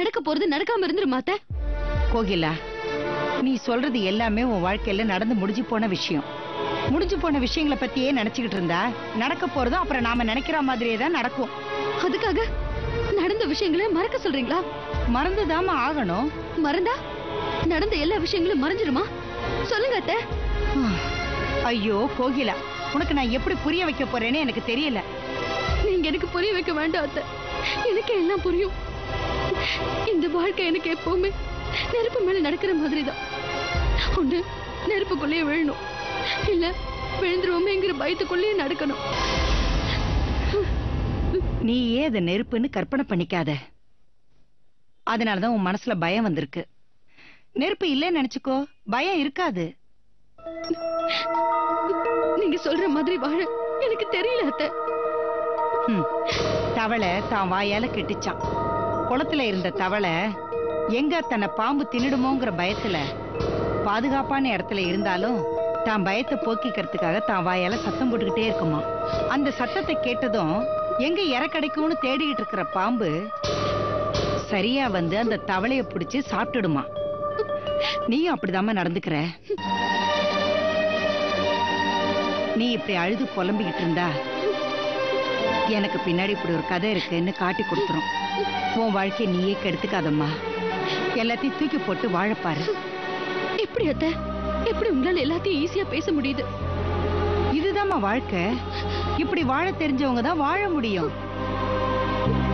நடக்க போறது நடக்காம இருந்துருமா அத்தை? கோகிலா, நீ சொல்றது எல்லாமே உன் வாழ்க்கையில நடந்து முடிஞ்சு போன விஷயம். முடிஞ்சு போன விஷயங்களை பத்தியே நினைச்சுக்கிட்டு இருந்தா நடக்க போறதும் அப்புறம் நாம நினைக்கிற மாதிரியே தான் நடக்கும். அதுக்காக நடந்த விஷயங்களை மறக்க சொல்றீங்களா? மறந்துதாம ஆகணும். மறந்தா நடந்த எல்லா விஷயங்களும் மறைஞ்சிருமா? சொல்லுங்க அத்தை. ஐயோ கோகிலா, உனக்கு நான் எப்படி புரிய வைக்க போறேன்னு எனக்கு தெரியல. நீங்க எனக்கு புரிய வைக்க வேண்டாம் அத்தை. எனக்கு எல்லாம் புரியும். இந்த வாழ்க்கை எனக்கு எப்பவுமே நெருப்பு மேல நடக்கிற மாதிரிதான். ஒண்ணு நெருப்புக்குள்ளேயே விழணும், இல்ல விழுந்துருவோமேங்கிற பயத்துக்குள்ளேயே நடக்கணும். நீ ஏன் அதை நெருப்புன்னு கற்பனை பண்ணிக்காத. அதனாலதான் உன் மனசுல பயம் வந்திருக்கு. நெருப்பு இல்லைன்னு நினைச்சுக்கோ, பயம் இருக்காது. நீங்க சொல்ற மாதிரி வாழ எனக்கு தெரியல அத்தை. தவளை தான் வாயால கெட்டுச்சான். குளத்துல இருந்த தவளை எங்க தன்னை பாம்பு தின்னுடுமோங்கிற பயத்துல பாதுகாப்பான இடத்துல இருந்தாலும் தான் பயத்தை போக்கிக்கிறதுக்காக தான் வாயால சத்தம் போட்டுக்கிட்டே இருக்குமா. அந்த சத்தத்தை கேட்டதும் எங்க இற கிடைக்கும்னு தேடிக்கிட்டு இருக்கிற பாம்பு சரியா வந்து அந்த தவளைய பிடிச்சு சாப்பிட்டுடுமா. நீயும் அப்படிதாம நடந்துக்கிற. நீ இப்படி அழுது புலம்பிக்கிட்டு இருந்தா எனக்கு பின்னாடி இப்படி ஒரு கதை இருக்குன்னு காட்டி கொடுத்துரும். உன் வாழ்க்கையை நீயே கெடுத்துக்காதம்மா. எல்லாத்தையும் தூக்கி போட்டு வாழப்பாரு. எப்படி அத்தை? எப்படி உங்களால எல்லாத்தையும் ஈஸியா பேச முடியுது? இதுதாம்மா வாழ்க்கை. இப்படி வாழ தெரிஞ்சவங்க தான் வாழ முடியும்.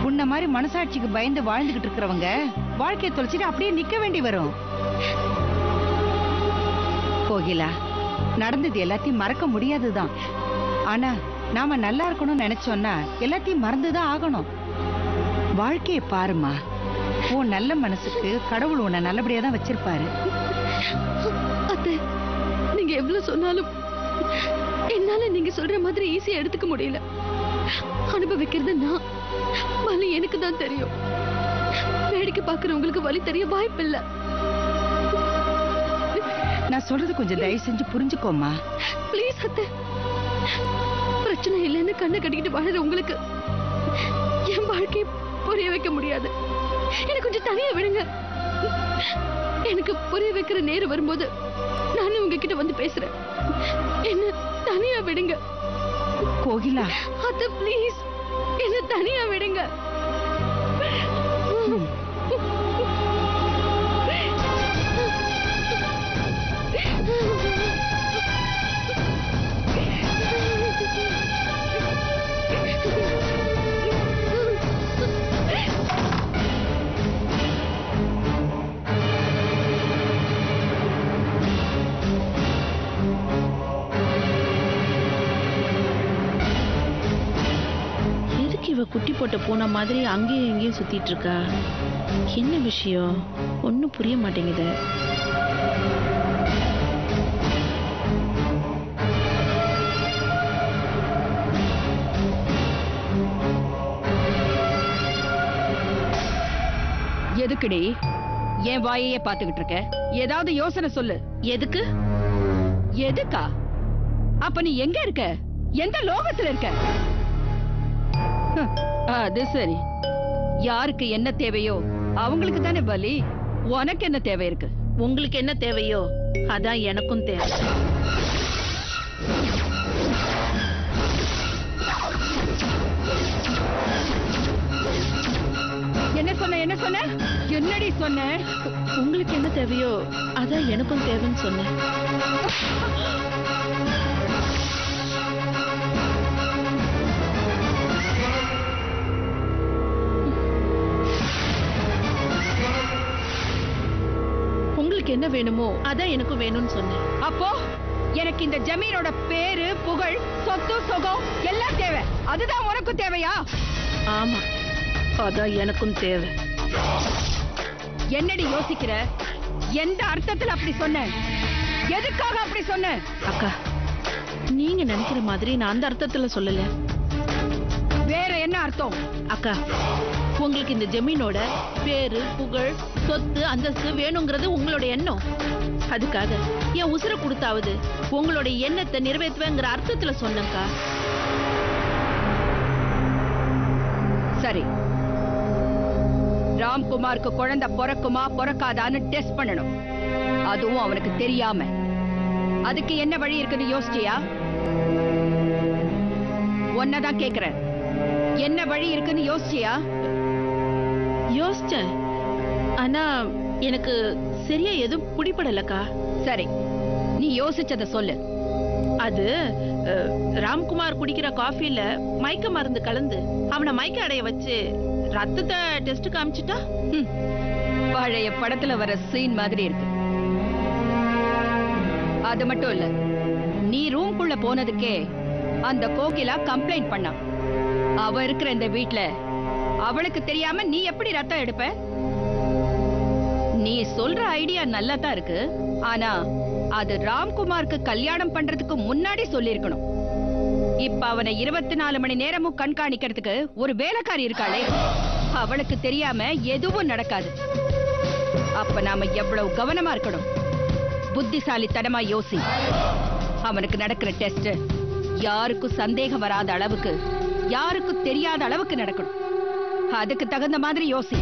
உன்ன மாதிரி மனசாட்சிக்கு பயந்து வாழ்ந்துகிட்டு இருக்கிறவங்க வாழ்க்கையை தொலைச்சிட்டு அப்படியே நிக்க வேண்டி வரும். கோகிலா, நடந்தது எல்லாத்தையும் மறக்க முடியாதுதான். ஆனா நாம நல்லா இருக்கணும்னு நினைச்சோம்னா எல்லாத்தையும் மறந்துதான் ஆகணும். வாழ்க்கையை பாருமா. உன் நல்ல மனசுக்கு கடவுள் உன்னை நல்லபடியா தான் வச்சிருப்பாரு. அத்தை, நீங்க எவ்வளவு சொன்னாலும் என்னால நீங்க சொல்ற மாதிரி ஈஸியா எடுத்துக்க முடியல. அனுபவிக்கிறது நான், வலி எனக்கு தான் தெரியும். வேடிக்கை பாக்குறவங்களுக்கு வலி தெரிய வாய்ப்பு இல்ல. நான் சொல்றது கொஞ்சம் தயவு செஞ்சு புரிஞ்சுக்கோமா. பிளீஸ் அத்தை. பிரச்சனை இல்லைன்னு கண்ணை கட்டிக்கிட்டு வாழற உங்களுக்கு என் வாழ்க்கையை புரிய வைக்க முடியாது. எனக்கு கொஞ்சம் தனியா விடுங்க. எனக்கு புரிய வைக்கிற நேரம் வரும்போது நானும் உங்ககிட்ட வந்து பேசுறேன். என்ன தனியா விடுங்க. கோகிலா, அத்தை பிளீஸ் என்ன தனியா விடுங்க. இவ குட்டி போட்ட பூனை மாதிரி அங்கேயும் எங்கேயும் சுத்திட்டு இருக்கா. என்ன விஷயம் ஒன்னும் புரிய மாட்டேங்குது. எதுக்குடி என் வாயையே பாத்துக்கிட்டு இருக்க? ஏதாவது யோசனை சொல்லு. எதுக்கு? எதுக்கா? அப்ப நீ எங்க இருக்க? எந்த லோகத்துல இருக்க? அது சரி. யாருக்கு என்ன தேவையோ அவங்களுக்கு தானே பலி. உனக்கு என்ன தேவை இருக்கு? உங்களுக்கு என்ன தேவையோ அதான் எனக்கும் தேவை. என்ன சொன்ன? என்ன சொன்ன? என்னடி சொன்ன? உங்களுக்கு என்ன தேவையோ அதான் எனக்கும் தேவைன்னு சொன்னேன். உங்களுக்கு என்ன வேணுமோ அதான் எனக்கும் வேணும்னு சொன்னேன். அப்போ எனக்கு இந்த ஜமீனோட பேரு, புகழ், சொத்து, சுகம் எல்லாம் தேவை. அதுதான் உனக்கு தேவையா? ஆமா, அதான் எனக்கும் தேவை. என்னடி யோசிக்கிற? எந்த அர்த்தத்துல அப்படி சொன்ன? எதுக்காக அப்படி சொன்ன? அக்கா, நீங்க நினைக்கிற மாதிரி நான் அந்த அர்த்தத்துல சொல்லல. வேற என்ன அர்த்தம்? அக்கா, உங்களுக்கு இந்த ஜமீனோட பேரு, புகழ், சொத்து, அந்தஸ்து வேணுங்கிறது உங்களோட எண்ணம். அதுக்காக என் உசுரை கொடுத்தாவது உங்களோட எண்ணத்தை நிறைவேற்றுவேங்கிற அர்த்தத்துல சொன்னக்கா. சரி, ராம்குமாருக்கு குழந்தை பிறக்குமா பிறக்காதான்னு டெஸ்ட் பண்ணணும். அதுவும் அவனுக்கு தெரியாம. அதுக்கு என்ன வழி இருக்குன்னு யோசிச்சியா? ஒன்னதான் கேக்குறேன், என்ன வழி இருக்குன்னு யோசிச்சியா? யோசிச்சேன், ஆனா எனக்கு சரியா எதுவும் பிடிபடலக்கா. சரி, நீ யோசிச்சத சொல்லு. அது ராம்குமார் குடிக்கிற காஃபில மயக்க மருந்து கலந்து அவனை மயக்க அடைய வச்சு ரத்தத்தை டெஸ்ட் காமிச்சிட்டா. பழைய படத்துல வர சீன் மாதிரி இருக்கு. அது மட்டும் இல்ல, நீ ரூம்குள்ள போனதுக்கே அந்த கோகிலா கம்ப்ளைண்ட் பண்ணா. அவ இருக்கிற இந்த வீட்ல அவளுக்கு தெரியாம நீ எப்படி ரத்தம் எடுப்ப? நீ சொல்ற ஐடியா நல்லா தான் இருக்கு, ஆனா அது ராம்குமாருக்கு கல்யாணம் பண்றதுக்கு முன்னாடி சொல்லிருக்கணும். இப்ப அவனை 24 மணி நேரமும் கண்காணிக்கிறதுக்கு ஒரு வேலைக்காரி இருக்காளே, அவளுக்கு தெரியாம எதுவும் நடக்காது. அப்ப நாம எவ்வளவு கவனமா இருக்கணும். புத்திசாலித்தனமா யோசி. அவனுக்கு நடக்கிற டெஸ்ட் யாருக்கும் சந்தேகம் வராத அளவுக்கு, யாருக்கும் தெரியாத அளவுக்கு நடக்கணும். அதுக்கு தகுந்த மாதிரி யோசி.